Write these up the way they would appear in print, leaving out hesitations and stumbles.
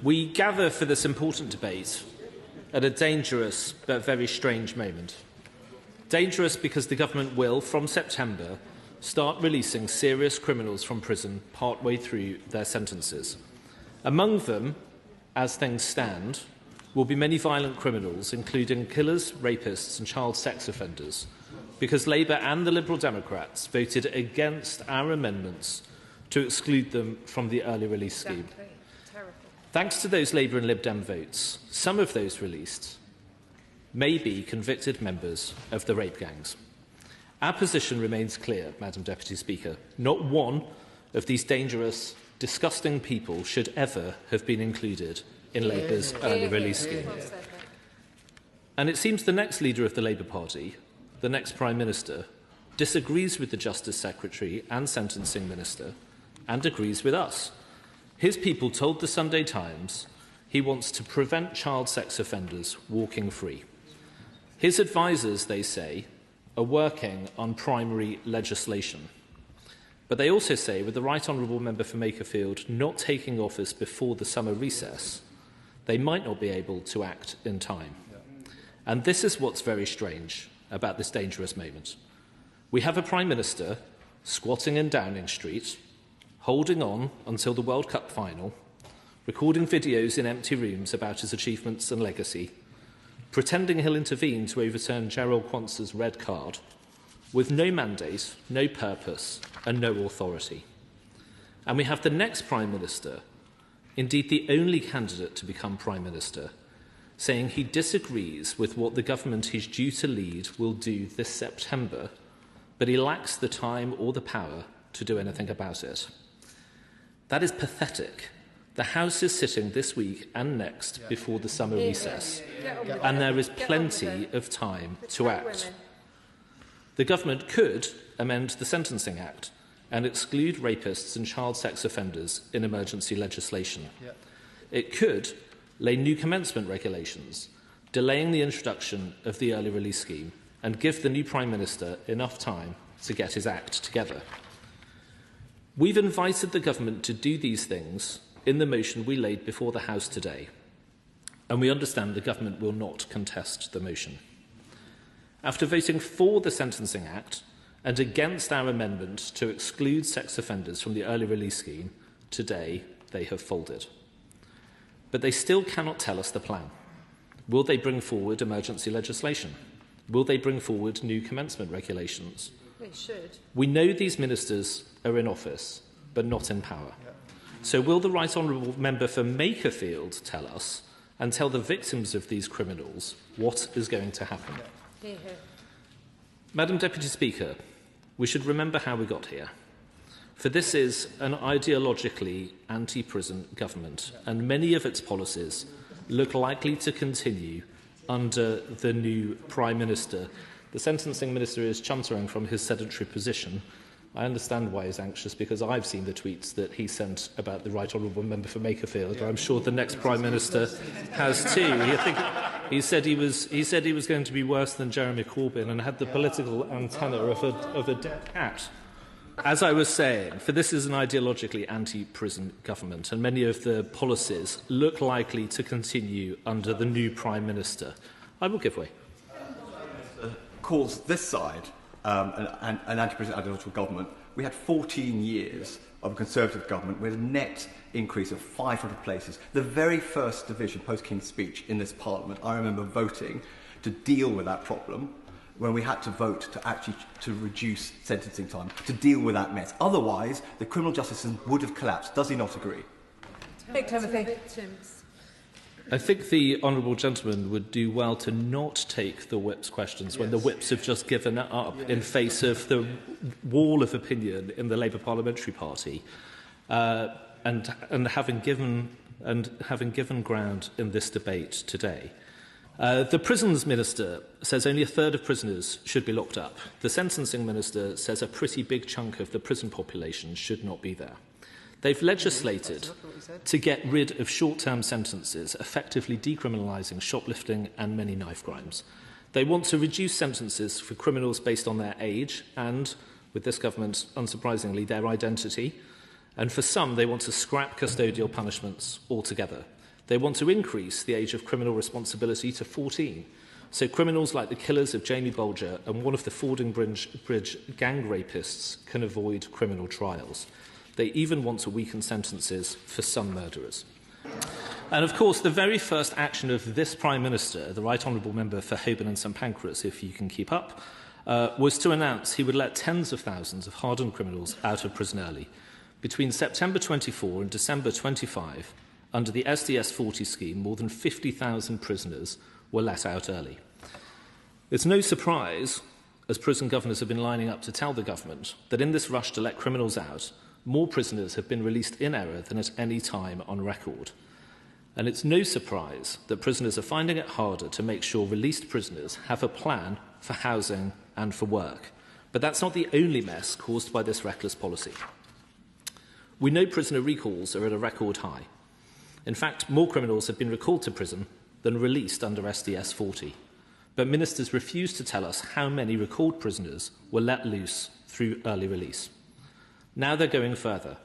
We gather for this important debate at a dangerous but very strange moment. Dangerous because the government will, from September, start releasing serious criminals from prison partway through their sentences. Among them, as things stand, will be many violent criminals, including killers, rapists and child sex offenders, because Labour and the Liberal Democrats voted against our amendments to exclude them from the early release scheme. Thanks to those Labour and Lib Dem votes, some of those released may be convicted members of the rape gangs. Our position remains clear, Madam Deputy Speaker. Not one of these dangerous, disgusting people should ever have been included in Labour's early release scheme. And it seems the next leader of the Labour Party, the next Prime Minister, disagrees with the Justice Secretary and Sentencing Minister and agrees with us. His people told the Sunday Times he wants to prevent child sex offenders walking free. His advisers, they say, are working on primary legislation. But they also say, with the Right Honourable Member for Makerfield not taking office before the summer recess, they might not be able to act in time. And this is what's very strange about this dangerous moment. We have a Prime Minister squatting in Downing Street, holding on until the World Cup final, recording videos in empty rooms about his achievements and legacy, pretending he'll intervene to overturn Gerald Quantz's red card, with no mandate, no purpose and no authority. And we have the next Prime Minister, indeed the only candidate to become Prime Minister, saying he disagrees with what the government he's due to lead will do this September, but he lacks the time or the power to do anything about it. That is pathetic. The House is sitting this week and next before the summer recess, and there is plenty of time to act. The government could amend the Sentencing Act and exclude rapists and child sex offenders in emergency legislation. It could lay new commencement regulations, delaying the introduction of the early release scheme, and give the new Prime Minister enough time to get his act together. We've invited the government to do these things in the motion we laid before the House today, and we understand the government will not contest the motion. After voting for the Sentencing Act and against our amendment to exclude sex offenders from the early release scheme, today they have folded. But they still cannot tell us the plan. Will they bring forward emergency legislation? Will they bring forward new commencement regulations? They should. We know these ministers are in office, but not in power. So will the Right Honourable Member for Makerfield tell us and tell the victims of these criminals what is going to happen? Madam Deputy Speaker, we should remember how we got here. For this is an ideologically anti-prison government, and many of its policies look likely to continue under the new Prime Minister. The Sentencing Minister is chuntering from his sedentary position. I understand why he's anxious, because I've seen the tweets that he sent about the Right Honourable Member for Makerfield. I'm sure the next Prime Minister has too. He said he was going to be worse than Jeremy Corbyn and had the political antenna of a dead cat. As I was saying, for this is an ideologically anti-prison government, and many of the policies look likely to continue under the new Prime Minister. I will give way. Calls this side an anti-prison ideological government. We had 14 years of a Conservative government with a net increase of 500 places. The very first division post-King's Speech in this Parliament, I remember voting to deal with that problem when we had to vote to reduce sentencing time, to deal with that mess. Otherwise, the criminal justice system would have collapsed. Does he not agree? I think the honourable gentleman would do well to not take the whip's questions when the whips have just given up in face of the wall of opinion in the Labour Parliamentary Party, and having given ground in this debate today. The Prisons Minister says only a third of prisoners should be locked up. The Sentencing Minister says a pretty big chunk of the prison population should not be there. They've legislated to get rid of short-term sentences, effectively decriminalising shoplifting and many knife crimes. They want to reduce sentences for criminals based on their age and, with this government, unsurprisingly, their identity. And for some, they want to scrap custodial punishments altogether. They want to increase the age of criminal responsibility to 14, so criminals like the killers of Jamie Bolger and one of the Fording Bridge gang rapists can avoid criminal trials. They even want to weaken sentences for some murderers. And of course, the very first action of this Prime Minister, the Right Honourable Member for Holborn and St Pancras, if you can keep up, was to announce he would let tens of thousands of hardened criminals out of prison early. Between September 24 and December 25, under the SDS 40 scheme, more than 50,000 prisoners were let out early. It's no surprise, as prison governors have been lining up to tell the government, that in this rush to let criminals out, more prisoners have been released in error than at any time on record. And it's no surprise that prisoners are finding it harder to make sure released prisoners have a plan for housing and for work. But that's not the only mess caused by this reckless policy. We know prisoner recalls are at a record high. In fact, more criminals have been recalled to prison than released under SDS 40. But ministers refuse to tell us how many recalled prisoners were let loose through early release. Now they're going further.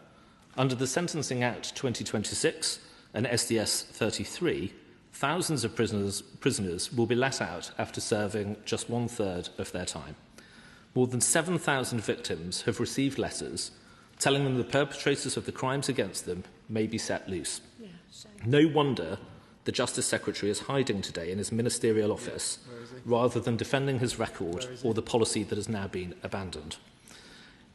Under the Sentencing Act 2026 and SDS 33, thousands of prisoners will be let out after serving just 1/3 of their time. More than 7,000 victims have received letters telling them the perpetrators of the crimes against them may be set loose. No wonder the Justice Secretary is hiding today in his ministerial office rather than defending his record or the policy that has now been abandoned.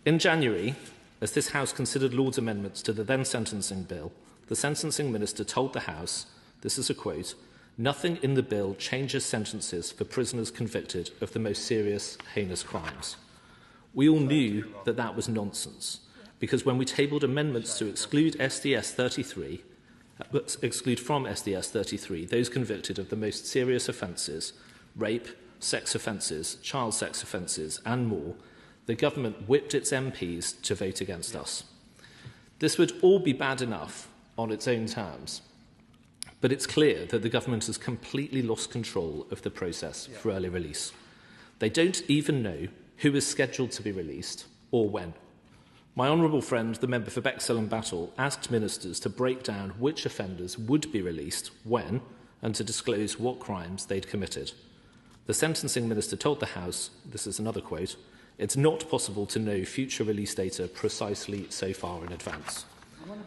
In January, as this House considered Lord's amendments to the then sentencing bill, the sentencing minister told the House, this is a quote, "Nothing in the bill changes sentences for prisoners convicted of the most serious, heinous crimes." We all knew that that was nonsense, because when we tabled amendments to exclude from SDS 33 those convicted of the most serious offences, rape, sex offences, child sex offences and more, the government whipped its MPs to vote against us. This would all be bad enough on its own terms, but it's clear that the government has completely lost control of the process for early release. They don't even know who is scheduled to be released or when. My honourable friend, the member for Bexhill and Battle, asked ministers to break down which offenders would be released when and to disclose what crimes they'd committed. The sentencing minister told the House, this is another quote, "It's not possible to know future release data precisely so far in advance."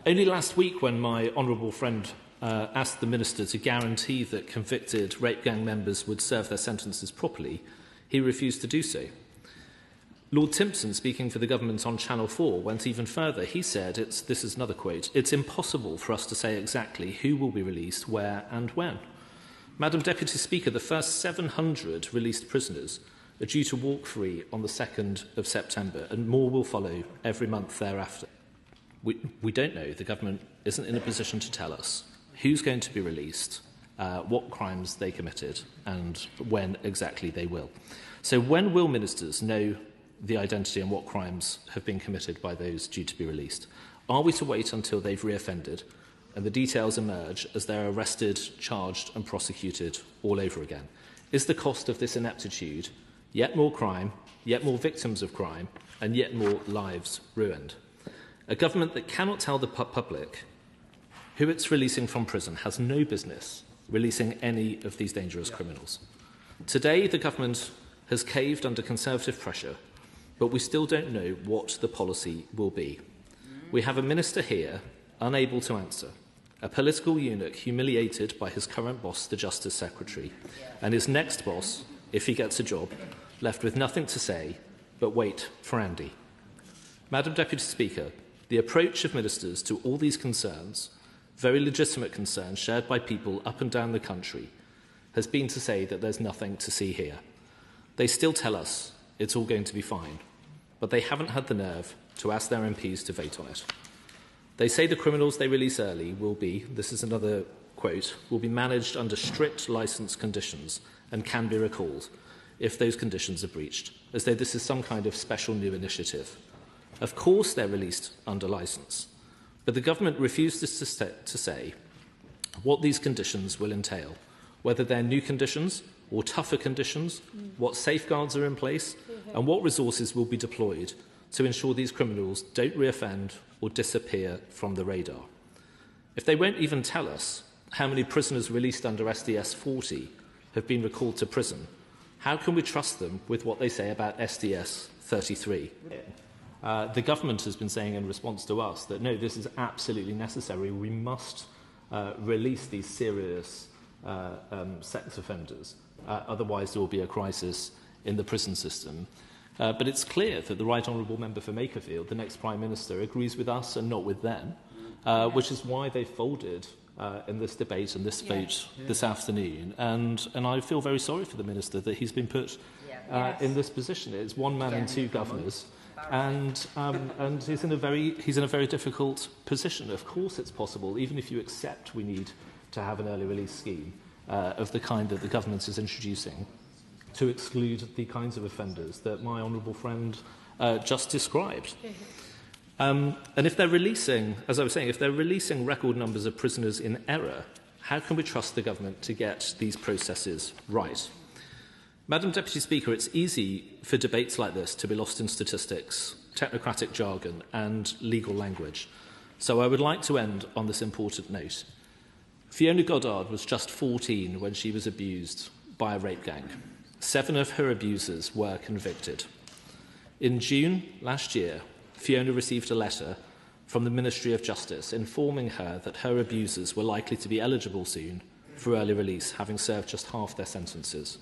Only last week, when my honourable friend asked the minister to guarantee that convicted rape gang members would serve their sentences properly, he refused to do so. Lord Timpson, speaking for the government on Channel 4, went even further. He said, this is another quote, "It's impossible for us to say exactly who will be released, where and when." Madam Deputy Speaker, the first 700 released prisoners are due to walk free on the 2nd of September, and more will follow every month thereafter. We don't know. The government isn't in a position to tell us who's going to be released, what crimes they committed, and when exactly they will. So when will ministers know the identity and what crimes have been committed by those due to be released? Are we to wait until they've reoffended and the details emerge as they're arrested, charged and prosecuted all over again? Is the cost of this ineptitude yet more crime, yet more victims of crime, and yet more lives ruined? A government that cannot tell the public who it's releasing from prison has no business releasing any of these dangerous criminals. Today, the government has caved under Conservative pressure, but we still don't know what the policy will be. We have a minister here unable to answer, a political eunuch humiliated by his current boss, the Justice Secretary, and his next boss, if he gets a job, left with nothing to say but wait for Andy. Madam Deputy Speaker, the approach of ministers to all these concerns, very legitimate concerns shared by people up and down the country, has been to say that there's nothing to see here. They still tell us it's all going to be fine, but they haven't had the nerve to ask their MPs to vote on it. They say the criminals they release early will be, this is another quote, will be managed under strict licence conditions and can be recalled if those conditions are breached, as though this is some kind of special new initiative. Of course they're released under licence, but the government refuses to say what these conditions will entail, whether they're new conditions or tougher conditions, what safeguards are in place, and what resources will be deployed to ensure these criminals don't reoffend or disappear from the radar. If they won't even tell us, how many prisoners released under SDS 40 have been recalled to prison, how can we trust them with what they say about SDS 33? The government has been saying in response to us that, no, this is absolutely necessary. We must release these serious sex offenders. Otherwise, there will be a crisis in the prison system. But it's clear that the Right Honourable Member for Makerfield, the next Prime Minister, agrees with us and not with them, which is why they folded in this debate and this vote this afternoon. And I feel very sorry for the Minister that he's been put in this position. It's one man and two governors. And he's in a very difficult position. Of course it's possible, even if you accept we need to have an early release scheme of the kind that the government is introducing, to exclude the kinds of offenders that my honourable friend just described. And if they're releasing, as I was saying, if they're releasing record numbers of prisoners in error, how can we trust the government to get these processes right? Madam Deputy Speaker, it's easy for debates like this to be lost in statistics, technocratic jargon and legal language. So I would like to end on this important note. Fiona Goddard was just 14 when she was abused by a rape gang. 7 of her abusers were convicted. In June last year, Fiona received a letter from the Ministry of Justice informing her that her abusers were likely to be eligible soon for early release, having served just half their sentences.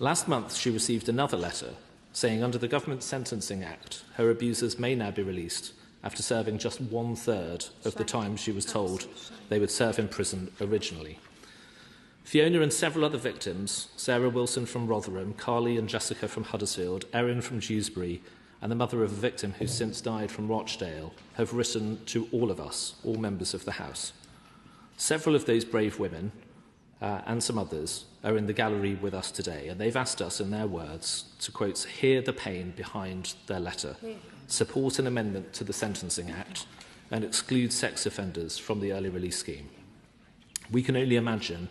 Last month, she received another letter saying under the Government Sentencing Act, her abusers may now be released after serving just 1/3 of the time she was told they would serve in prison originally. Fiona and several other victims, Sarah Wilson from Rotherham, Carly and Jessica from Huddersfield, Erin from Dewsbury, and the mother of a victim who since died from Rochdale, have written to all of us, all members of the House. Several of those brave women, and some others, are in the gallery with us today, and they've asked us, in their words, to, quote, hear the pain behind their letter, support an amendment to the Sentencing Act, and exclude sex offenders from the early release scheme. We can only imagine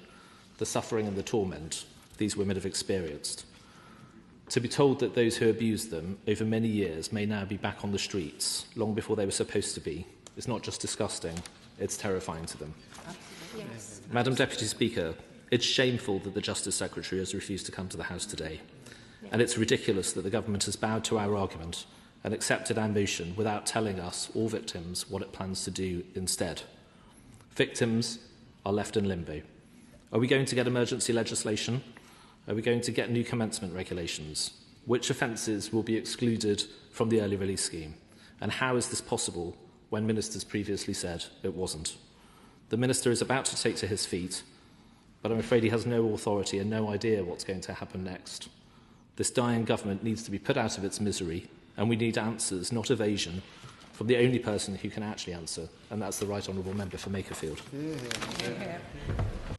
the suffering and the torment these women have experienced. To be told that those who abused them over many years may now be back on the streets long before they were supposed to be is not just disgusting, it's terrifying to them. Yes. Madam Deputy Speaker, it's shameful that the Justice Secretary has refused to come to the House today, and it's ridiculous that the government has bowed to our argument and accepted our motion without telling us, all victims, what it plans to do instead. Victims are left in limbo. Are we going to get emergency legislation? Are we going to get new commencement regulations? Which offences will be excluded from the early release scheme? And how is this possible when ministers previously said it wasn't? The Minister is about to take to his feet, but I'm afraid he has no authority and no idea what's going to happen next. This dying government needs to be put out of its misery, and we need answers, not evasion, from the only person who can actually answer, and that's the Right Honourable Member for Makerfield.